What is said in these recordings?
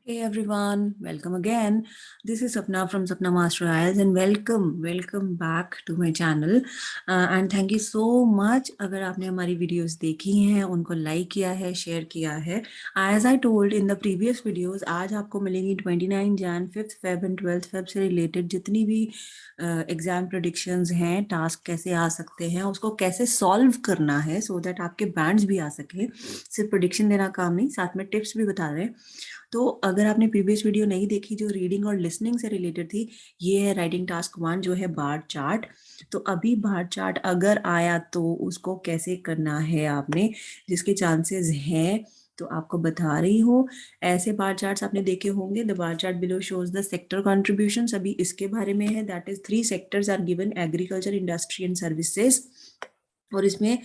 Hey everyone, welcome again. This is Sapna from Sapna Master IELTS and welcome back to my channel. And thank you so much. अगर आपने हमारी videos देखी हैं, उनको like किया है, शेयर किया है. As I told in the previous videos, आज आपको मिलेंगी 29 Jan, 5th Feb and 12th Feb से रिलेटेड जितनी भी एग्जाम प्रेडिक्शंस हैं, टास्क कैसे आ सकते हैं, उसको कैसे सॉल्व करना है सो दैट आपके बैंड्स भी आ सके. सिर्फ प्रेडिक्शन देना काम नहीं, साथ में टिप्स भी बता रहे हैं. तो अगर आपने प्रीवियस वीडियो नहीं देखी जो रीडिंग और लिसनिंग से रिलेटेड थी, ये है राइटिंग टास्क 1 जो है बार चार्ट. तो अभी बार चार्ट अगर आया तो उसको कैसे करना है आपने, जिसके चांसेस हैं तो आपको बता रही हूँ. ऐसे बार चार्ट्स आपने देखे होंगे. The bar chart below shows the sector contributions. अभी इसके बारे में है. That is 3 sectors are given: agriculture, industry and services. और इसमें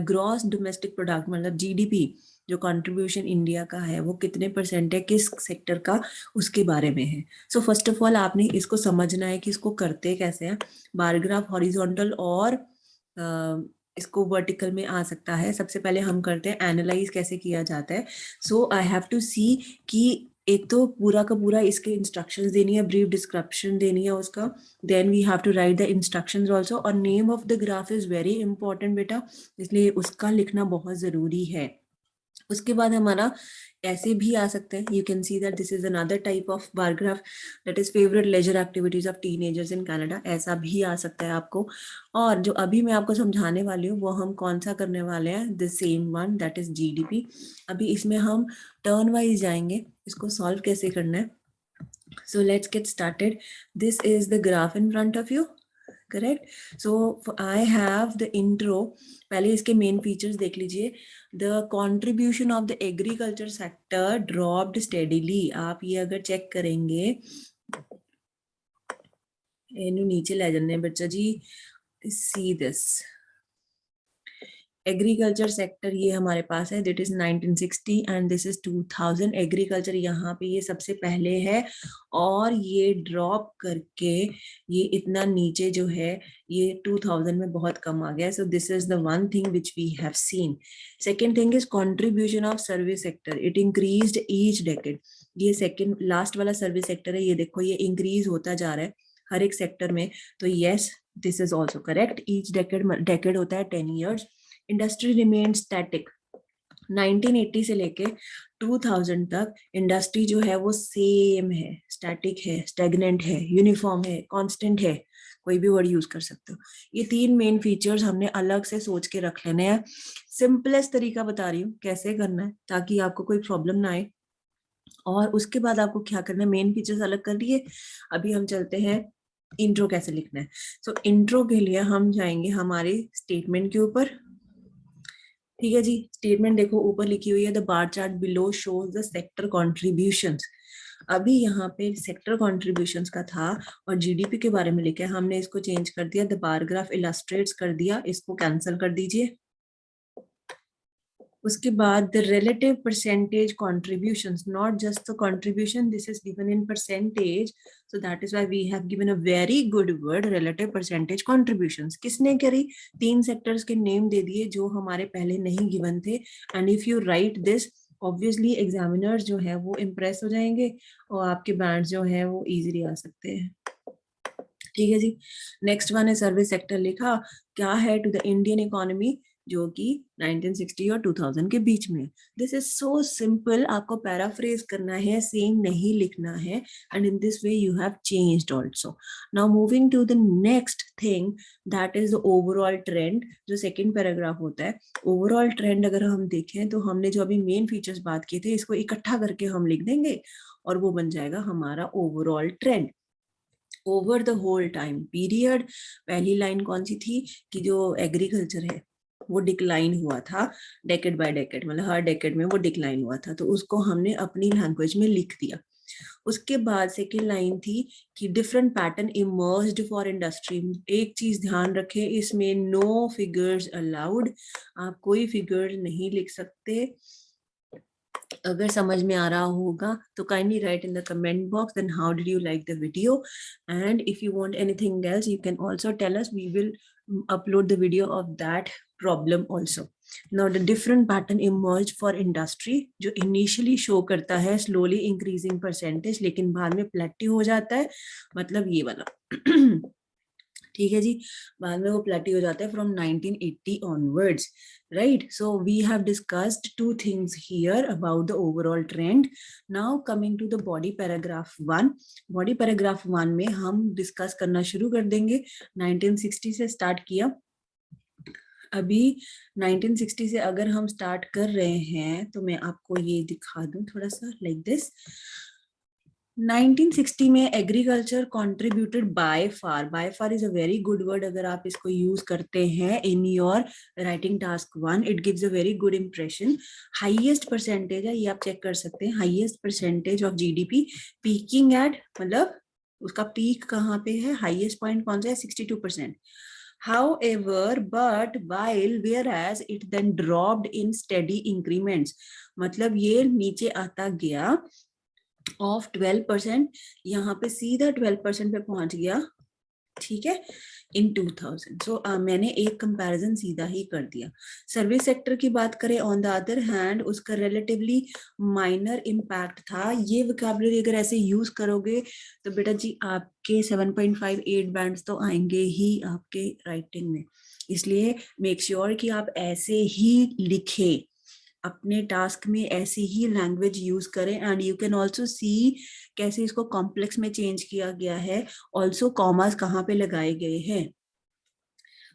ग्रॉस डोमेस्टिक प्रोडक्ट मतलब जीडीपी जो कंट्रीब्यूशन इंडिया का है वो कितने % है किस सेक्टर का, उसके बारे में है. सो फर्स्ट ऑफ ऑल आपने इसको समझना है कि इसको करते कैसे हैं. बार ग्राफ हॉरिजॉन्टल और इसको वर्टिकल में आ सकता है. सबसे पहले हम करते हैं एनालाइज कैसे किया जाता है. सो आई हैव टू सी कि एक तो पूरा का पूरा इसके इंस्ट्रक्शंस देनी है, ब्रीफ डिस्क्रिप्शन देनी है उसका. Then we have to write the instructions also. और name of the graph is very important बेटा, इसलिए उसका लिखना बहुत ज़रूरी है. उसके बाद हमारा ऐसे भी आ सकते हैं. You can see that this is another type of bar graph, that is favourite leisure activities of teenagers in Canada. ऐसा भी आ सकता है आपको. और जो अभी मैं आपको समझाने वाली हूँ वो हम कौन सा करने वाले हैं, the same one, that is GDP. अभी इसमें हम टर्न वाइज जाएंगे, इसको सॉल्व कैसे करना है. So let's get started. This is the graph in front of you, correct? So I have the intro. पहले इसके main features देख लीजिए. The contribution of the agriculture sector dropped steadily. आप ये अगर check करेंगे, इन्हें नीचे ले जाने बच्चा जी. See this. एग्रीकल्चर सेक्टर ये हमारे पास है, this is 1960 and this is 2000. Agriculture यहाँ पे ये सबसे पहले है और ये ड्रॉप करके ये इतना नीचे जो है ये 2000 में बहुत कम आ गया. So this is the one thing which we have seen. Second thing is contribution of service sector. It increased each decade. ये सेकेंड लास्ट वाला सर्विस सेक्टर है, ये देखो ये इंक्रीज होता जा रहा है हर एक सेक्टर में. तो yes, this is also correct. Each decade होता है 10 years. Industry remain static. 1980 से लेके 2000 तक इंडस्ट्री जो है वो सेम है, स्टैटिक है, स्टैग्नेंट है, यूनिफॉर्म है, कांस्टेंट है. कोई भी वर्ड यूज कर सकते हो. ये 3 मेन फीचर्स हमने अलग से सोच के रख लेने हैं. सिंपलेस्ट तरीका बता रही हूँ कैसे करना है ताकि आपको कोई प्रॉब्लम ना आए. और उसके बाद आपको क्या करना है, मेन फीचर्स अलग कर लिए. अभी हम चलते हैं इंट्रो कैसे लिखना है. सो इंट्रो के लिए हम जाएंगे हमारे स्टेटमेंट के ऊपर. ठीक है जी. स्टेटमेंट देखो ऊपर लिखी हुई है, the bar chart below shows the sector contributions. अभी यहाँ पे सेक्टर कॉन्ट्रीब्यूशंस का था और जीडीपी के बारे में लिखा है, हमने इसको चेंज कर दिया, द बार ग्राफ इलस्ट्रेट्स कर दिया. इसको कैंसिल कर दीजिए. उसके बाद the relative percentage contributions, not just the contribution, this is given in percentage. So that is why we have given a very good word, relative percentage contributions. किसने करी? 3 sectors के नेम दे दिए जो हमारे पहले नहीं गिवन थे. And if you right this, obviously examiners जो है वो इम्प्रेस हो जाएंगे और आपके बैंड जो है वो इजीली आ सकते हैं. ठीक है जी. नेक्स्ट वन है सर्विस सेक्टर. लिखा क्या है? टू द इंडियन इकोनॉमी, जो कि 1960 और 2000 के बीच में. This is so simple. आपको पैराफ्रेज करना है, सेम नहीं लिखना है. And in this way you have changed also. Now moving to the next thing, that is the overall trend. जो सेकंड पैराग्राफ होता है, ओवरऑल ट्रेंड अगर हम देखें तो हमने जो अभी मेन फीचर्स बात किए थे इसको इकट्ठा करके हम लिख देंगे और वो बन जाएगा हमारा overall trend over the whole time period. पहली लाइन कौन सी थी कि जो एग्रीकल्चर है वो डिक्लाइन हुआ था डेकेड बाय डेकेड, मतलब हर डेकेड में वो डिक्लाइन हुआ था, तो उसको हमने अपनी लैंग्वेज में लिख दिया. उसके बाद सेकेंड लाइन थी कि different pattern emerged for industry. एक चीज ध्यान रखें, इसमें नो फिगर्स अलाउड. आप कोई फिगर नहीं लिख सकते. अगर समझ में आ रहा होगा तो kindly write in the comment box then how did you like the video, and if you want anything else you can also tell us. We will upload the video of that problem also. Now the different pattern emerged for industry, जो initially show करता है slowly increasing percentage, लेकिन बाद में plateau हो जाता है, मतलब ये वाला ठीक है जी, बाद में वो प्लेटी हो जाता है from 1980 onwards, right. So we have discussed two things here about the overall trend. Now coming to the body paragraph 1. Body paragraph 1 में हम डिस्कस करना शुरू कर देंगे. 1960 से स्टार्ट किया. अभी 1960 से अगर हम स्टार्ट कर रहे हैं तो मैं आपको ये दिखा दूं थोड़ा सा लाइक दिस. 1960 में agriculture contributed by far is a very good word. अगर आप इसको यूज करते हैं in your writing task 1, it gives a very good impression. Highest percentage है, ये आप चेक कर सकते हैं. Highest percentage of GDP peaking at, मतलब उसका पीक कहाँ पे है, हाईएस्ट पॉइंट कौन सा है, 62%. However, but while whereas it then dropped in steady increments, मतलब ये नीचे आता गया ऑफ 12%, यहाँ पे सीधा 12% पे पहुंच गया, ठीक है, इन 2000. सो मैंने एक कंपैरिजन सीधा ही कर दिया. सर्विस सेक्टर की बात करें ऑन द अदर हैंड, उसका रिलेटिवली माइनर इम्पैक्ट था. ये वोकैबुलरी अगर ऐसे यूज करोगे तो बेटा जी आपके 7.58 बैंड्स तो आएंगे ही आपके राइटिंग में. इसलिए मेक श्योर कि आप ऐसे ही लिखें, अपने टास्क में ऐसी ही लैंग्वेज यूज करें. And you can also see कैसे इसको कॉम्प्लेक्स में चेंज किया गया है, ऑल्सो कॉमास कहाँ पे लगाए गए हैं.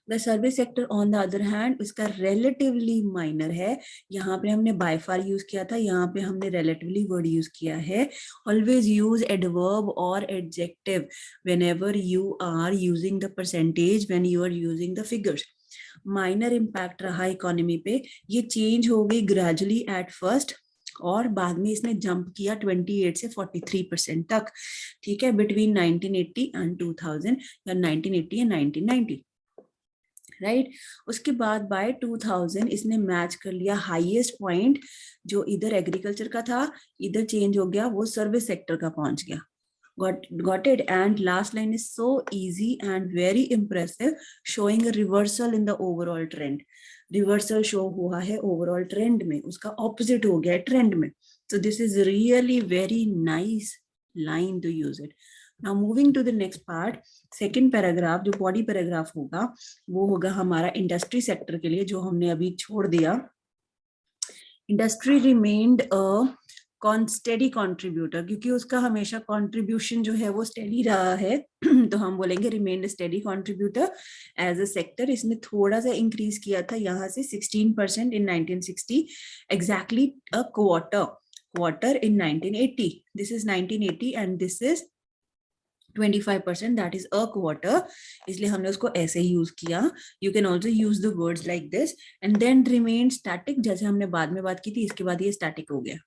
The service sector on the other hand, उसका रिलेटिवली माइनर है. यहाँ पे हमने बाय फार यूज किया था, यहाँ पे हमने रिलेटिवली वर्ड यूज किया है. ऑलवेज यूज एडवर्ब और adjective whenever you are using the percentage, when you are using the figures. Minor impact रहा इकोनॉमी पे. ये चेंज हो गई ग्रेजुअली एट फर्स्ट, और बाद में इसने जंप किया 28 से 43% तक, ठीक है, बिटवीन 1980 एंड 2000 या 1980 एंड 1990, राइट. उसके बाद बाय 2000 इसने मैच कर लिया हाईएस्ट पॉइंट, जो इधर एग्रीकल्चर का था, इधर चेंज हो गया, वो सर्विस सेक्टर का पहुंच गया. Got it. And last line is so easy and very impressive, showing a reversal in the overall trend. Reversal show हुआ है overall trend में, उसका opposite हो गया trend में. So this is really very nice line to use it. Now moving to the next part, second paragraph जो body paragraph होगा वो होगा हमारा industry sector के लिए, जो हमने अभी छोड़ दिया. Industry remained a steady contributor, क्योंकि उसका हमेशा कॉन्ट्रीब्यूशन जो है वो स्टेडी रहा है, तो हम बोलेंगे remained steady contributor as a sector. इसने थोड़ा सा इंक्रीज किया था यहाँ से 16% in 1960, exactly a quarter in 1980. This is 1980 and this is 25%, that is a quarter, इसलिए हमने उसको ऐसे ही यूज किया. You can also use the words like this. And then remain static, जैसे हमने बाद में बात की थी, इसके बाद ये स्टैटिक हो गया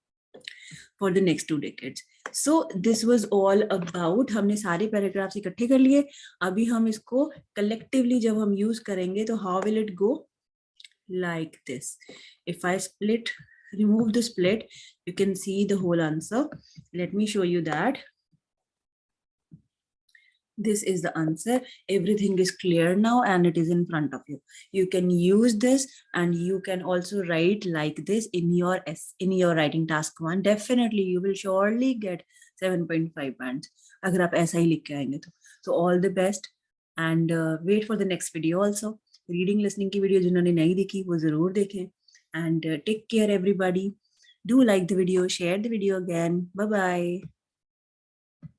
for the next 2 decades. So this was all about, हमने सारे पैराग्राफ्स इकट्ठे कर लिए. अभी हम इसको collectively जब हम यूज करेंगे तो how will it go? Like this. If I split, remove the split, you can see the whole answer. Let me show you that. This is the answer. Everything is clear now and it is in front of you. You can use this and you can also write like this in your writing task 1. Definitely you will surely get 7.5 bands अगर आप ऐसा ही लिख के आएंगे तो. So all the best and wait for the next video also. Reading listening की video जिन्होंने नहीं देखी वो जरूर देखें. And take care everybody. Do like the video, share the video again. Bye bye.